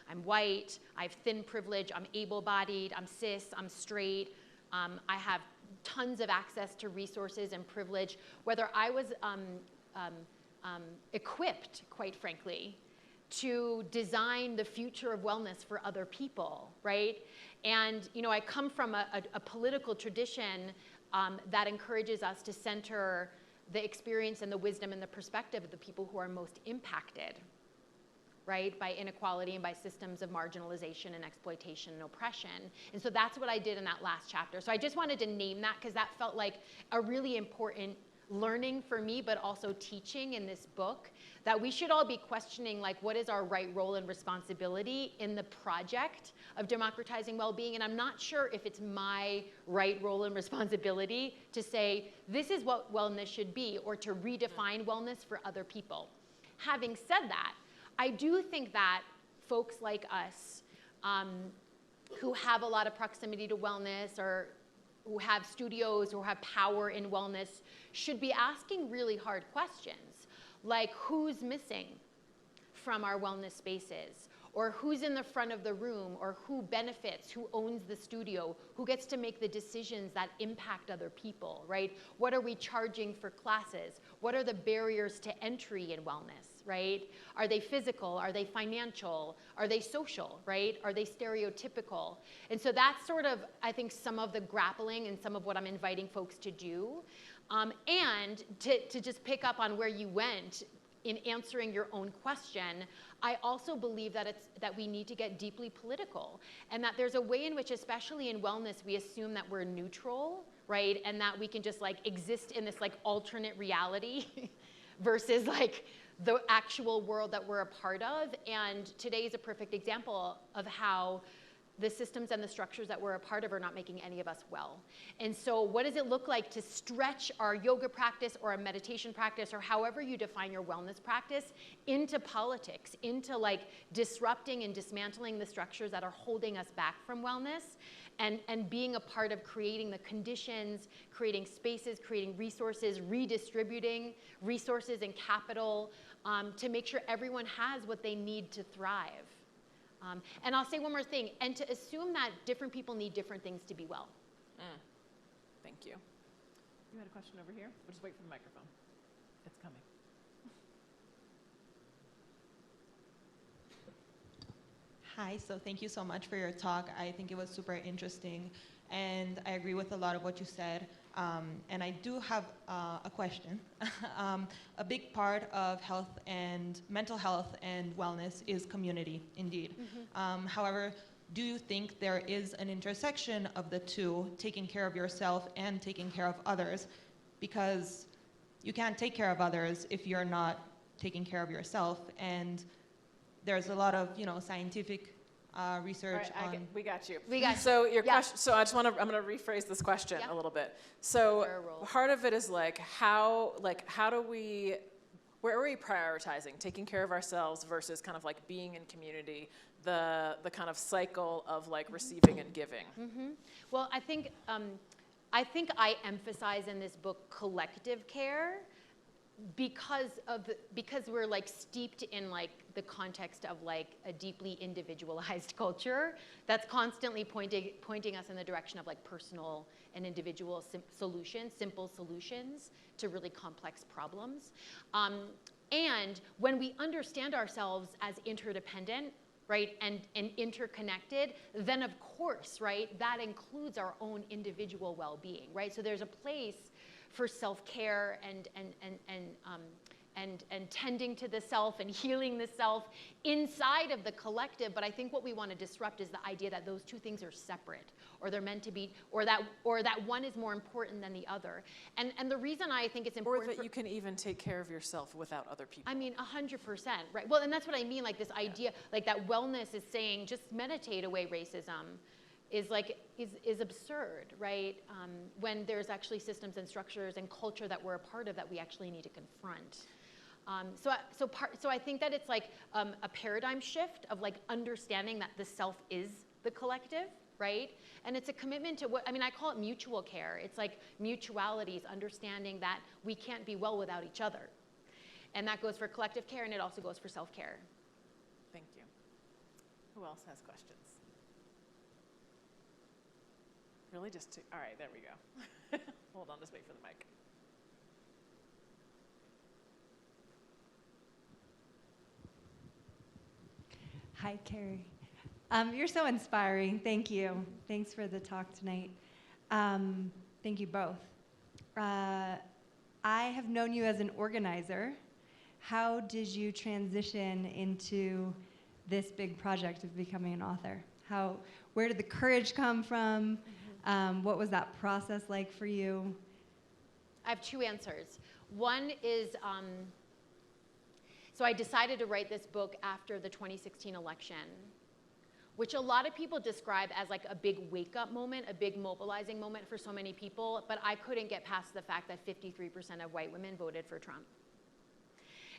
I'm white, I have thin privilege, I'm able-bodied, I'm cis, I'm straight, I have tons of access to resources and privilege, whether I was equipped, quite frankly, to design the future of wellness for other people, right? And, you know, I come from a political tradition that encourages us to center the experience and the wisdom and the perspective of the people who are most impacted, right, by inequality and by systems of marginalization and exploitation and oppression. And so that's what I did in that last chapter. So I just wanted to name that because that felt like a really important learning for me, but also teaching in this book, that we should all be questioning, like, what is our right role and responsibility in the project of democratizing well-being? And I'm not sure if it's my right role and responsibility to say, this is what wellness should be, or to redefine wellness for other people. Having said that, I do think that folks like us who have a lot of proximity to wellness, or who have studios or have power in wellness, should be asking really hard questions, like who's missing from our wellness spaces, or who's in the front of the room, or who benefits, who owns the studio, who gets to make the decisions that impact other people, right? What are we charging for classes? What are the barriers to entry in wellness, right? Are they physical? Are they financial? Are they social, right? Are they stereotypical? And so that's sort of, I think, some of the grappling and some of what I'm inviting folks to do. And to just pick up on where you went in answering your own question, I also believe that we need to get deeply political, and that there's a way in which, especially in wellness, we assume that we're neutral, right? And that we can just, like, exist in this, like, alternate reality versus, like, the actual world that we're a part of. And today is a perfect example of how the systems and the structures that we're a part of are not making any of us well. And so what does it look like to stretch our yoga practice or a meditation practice, or however you define your wellness practice, into politics, into, like, disrupting and dismantling the structures that are holding us back from wellness, and being a part of creating the conditions, creating spaces, creating resources, redistributing resources and capital to make sure everyone has what they need to thrive. And I'll say one more thing, and to assume that different people need different things to be well. Thank you. You had a question over here? We'll just wait for the microphone. It's coming. Hi, so thank you so much for your talk. I think it was super interesting, and I agree with a lot of what you said. And I do have a question. A big part of health and mental health and wellness is community, indeed. However, do you think there is an intersection of the two, taking care of yourself and taking care of others? Because you can't take care of others if you're not taking care of yourself. And there's a lot of, scientific research All right, on. we got you. We got you. So your Yeah. question. So I'm going to rephrase this question Yeah. a little bit. So Fair roll. part of it is how do we, where are we prioritizing taking care of ourselves versus kind of like being in community, the kind of cycle of like receiving and giving. Well, I think I emphasize in this book collective care because we're like steeped in like the context of like a deeply individualized culture that's constantly pointing us in the direction of like personal and individual solutions, simple solutions to really complex problems. And when we understand ourselves as interdependent, right, and interconnected, then of course, right, that includes our own individual well-being, right? So there's a place for self-care and tending to the self and healing the self inside of the collective. But I think what we want to disrupt is the idea that those two things are separate, or they're meant to be, or that one is more important than the other. And the reason I think it's important, Or that you can even take care of yourself without other people. I mean, 100%, right? Well, and that's what I mean, like this idea, like that wellness is saying just meditate away racism is absurd, right? When there's actually systems and structures and culture that we're a part of that we actually need to confront. So I think that it's like a paradigm shift of like understanding that the self is the collective, right? And it's a commitment to I call it mutual care. It's like mutualities, understanding that we can't be well without each other. And that goes for collective care, and it also goes for self-care. Thank you. Who else has questions? Really just two? All right, there we go. Hold on, just wait for the mic. Hi, Kerri. You're so inspiring. Thank you. Thanks for the talk tonight. Thank you both. I have known you as an organizer. How did you transition into this big project of becoming an author? Where did the courage come from? What was that process like for you? I have two answers. One is, so I decided to write this book after the 2016 election, which a lot of people describe as like a big wake-up moment, a big mobilizing moment for so many people, but I couldn't get past the fact that 53% of white women voted for Trump.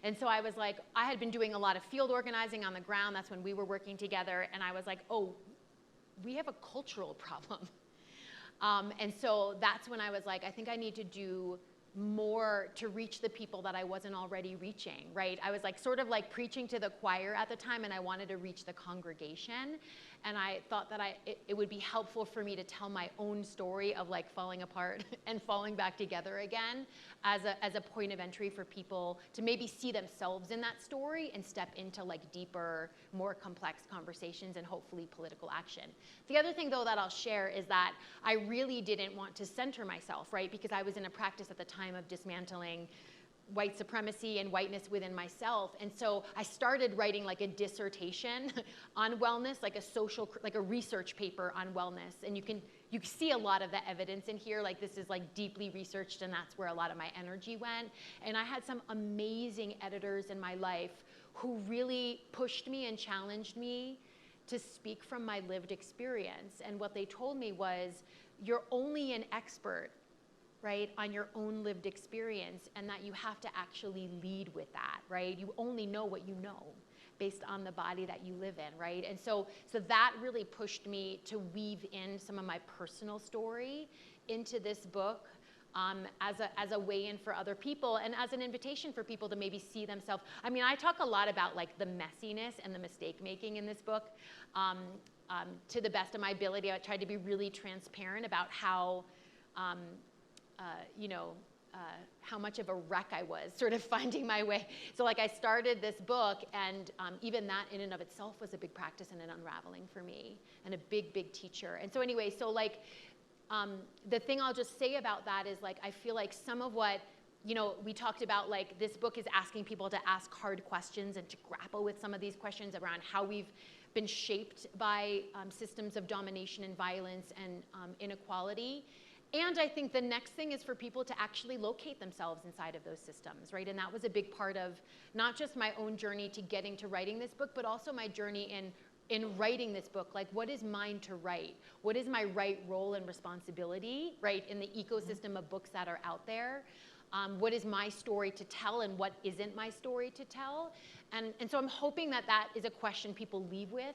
And so I was like, I had been doing a lot of field organizing on the ground. That's when we were working together. And I was like, oh, we have a cultural problem. And so that's when I was like, I think I need to do more to reach the people that I wasn't already reaching, right? I was like sort of like preaching to the choir at the time, and I wanted to reach the congregation. And I thought that it would be helpful for me to tell my own story of like falling apart and falling back together again as a point of entry for people to maybe see themselves in that story and step into like deeper, more complex conversations and hopefully political action. The other thing though that I'll share is that I really didn't want to center myself, right? Because I was in a practice at the time of dismantling white supremacy and whiteness within myself. And so I started writing like a dissertation on wellness, like a research paper on wellness. And you see a lot of the evidence in here, like this is like deeply researched, and that's where a lot of my energy went. And I had some amazing editors in my life who really pushed me and challenged me to speak from my lived experience. And what they told me was, you're only an expert, right, on your own lived experience, and that you have to actually lead with that, right? You only know what you know based on the body that you live in, right? And so that really pushed me to weave in some of my personal story into this book as a way in for other people, and as an invitation for people to maybe see themselves. I mean, I talk a lot about like the messiness and the mistake making in this book. To the best of my ability, I tried to be really transparent about how how much of a wreck I was sort of finding my way. So like I started this book, and even that in and of itself was a big practice and an unraveling for me, and a big, big teacher. And so anyway, so like the thing I'll just say about that is like, I feel like some of what, we talked about, like this book is asking people to ask hard questions and to grapple with some of these questions around how we've been shaped by systems of domination and violence and inequality. And I think the next thing is for people to actually locate themselves inside of those systems, right? And that was a big part of not just my own journey to getting to writing this book, but also my journey in writing this book. Like, what is mine to write? What is my right role and responsibility, right, in the ecosystem of books that are out there? What is my story to tell and what isn't my story to tell? And so I'm hoping that that is a question people leave with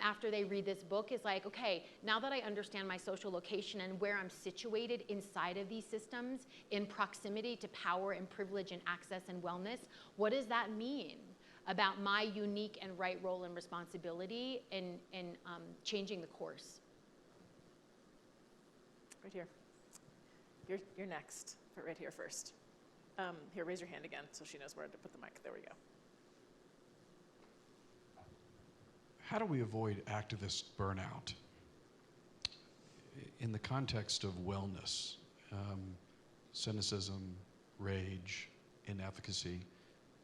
after they read this book, is like, okay, now that I understand my social location and where I'm situated inside of these systems in proximity to power and privilege and access and wellness, what does that mean about my unique and right role and responsibility in changing the course? Right here. You're next, but right here first. Here, raise your hand again so she knows where to put the mic. There we go. How do we avoid activist burnout in the context of wellness, cynicism, rage, inefficacy,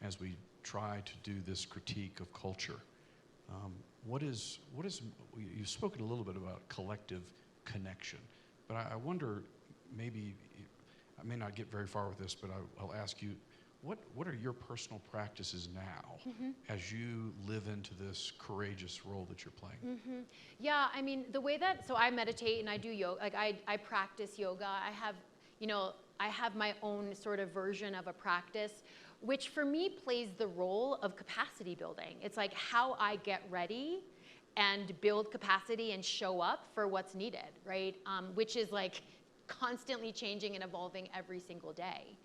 as we try to do this critique of culture? You've spoken a little bit about collective connection, but I wonder, maybe, I may not get very far with this, but I'll ask you, what are your personal practices now as you live into this courageous role that you're playing? Yeah, I mean, the way that, so I meditate and I do yoga, like I practice yoga. I have my own sort of version of a practice, which for me plays the role of capacity building. It's like how I get ready and build capacity and show up for what's needed, right? Which is like constantly changing and evolving every single day.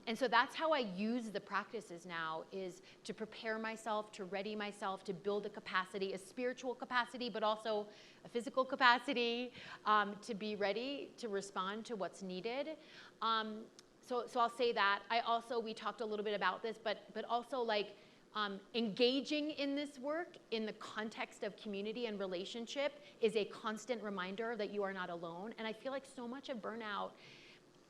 And so that's how I use the practices now, is to prepare myself, to ready myself, to build a capacity, a spiritual capacity, but also a physical capacity, to be ready to respond to what's needed. So I'll say that. We talked a little bit about this, but also like engaging in this work in the context of community and relationship is a constant reminder that you are not alone. And I feel like so much of burnout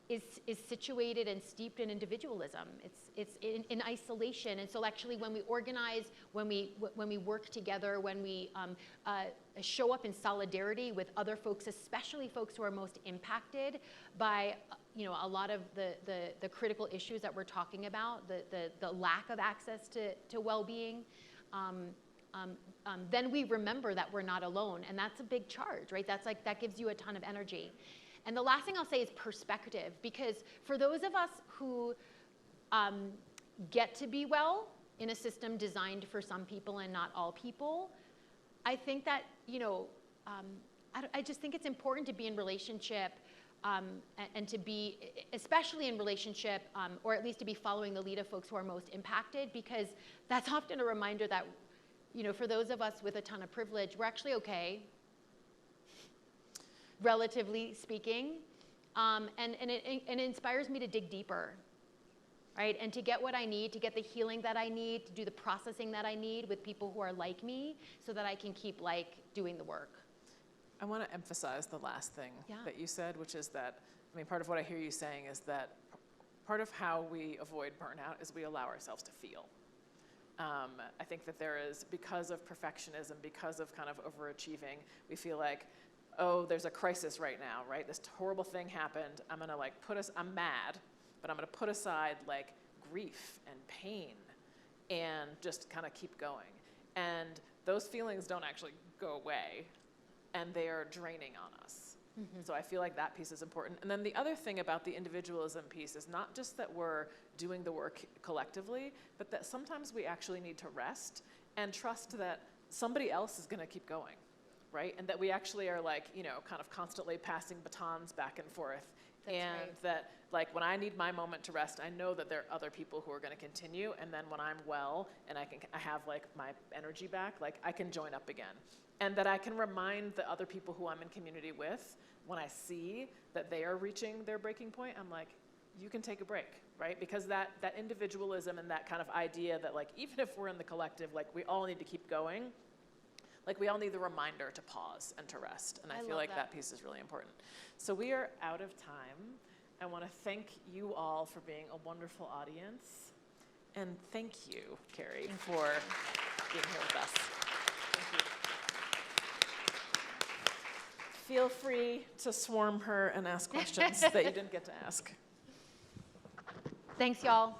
is situated and steeped in individualism. It's in isolation. And so actually when we organize, when we work together, when we show up in solidarity with other folks, especially folks who are most impacted by a lot of the critical issues that we're talking about, the lack of access to well-being, then we remember that we're not alone. And that's a big charge, right? That gives you a ton of energy. And the last thing I'll say is perspective, because for those of us who get to be well in a system designed for some people and not all people, I think that, I just think it's important to be in relationship and to be, especially in relationship, or at least to be following the lead of folks who are most impacted, because that's often a reminder that, for those of us with a ton of privilege, we're actually okay, relatively speaking, and it inspires me to dig deeper, right? And to get what I need, to get the healing that I need, to do the processing that I need with people who are like me, so that I can keep doing the work. I want to emphasize the last thing that you said, which is that, part of what I hear you saying is that part of how we avoid burnout is we allow ourselves to feel. I think that there is, because of perfectionism, because of kind of overachieving, we feel like, oh, there's a crisis right now, right? This horrible thing happened. I'm mad, but I'm gonna put aside grief and pain and just kind of keep going. And those feelings don't actually go away, and they are draining on us. So I feel like that piece is important. And then the other thing about the individualism piece is not just that we're doing the work collectively, but that sometimes we actually need to rest and trust that somebody else is gonna keep going. Right? And that we actually are kind of constantly passing batons back and forth. That's right. That when I need my moment to rest, I know that there are other people who are going to continue. And then when I'm well and I have my energy back, I can join up again. And that I can remind the other people who I'm in community with, when I see that they are reaching their breaking point, I'm like, you can take a break, right? Because that individualism and that kind of idea that even if we're in the collective, we all need to keep going. We all need the reminder to pause and to rest. And I feel like that piece is really important. So we are out of time. I want to thank you all for being a wonderful audience. And thank you, Kerri, for being here with us. feel free to swarm her and ask questions that you didn't get to ask. Thanks, y'all.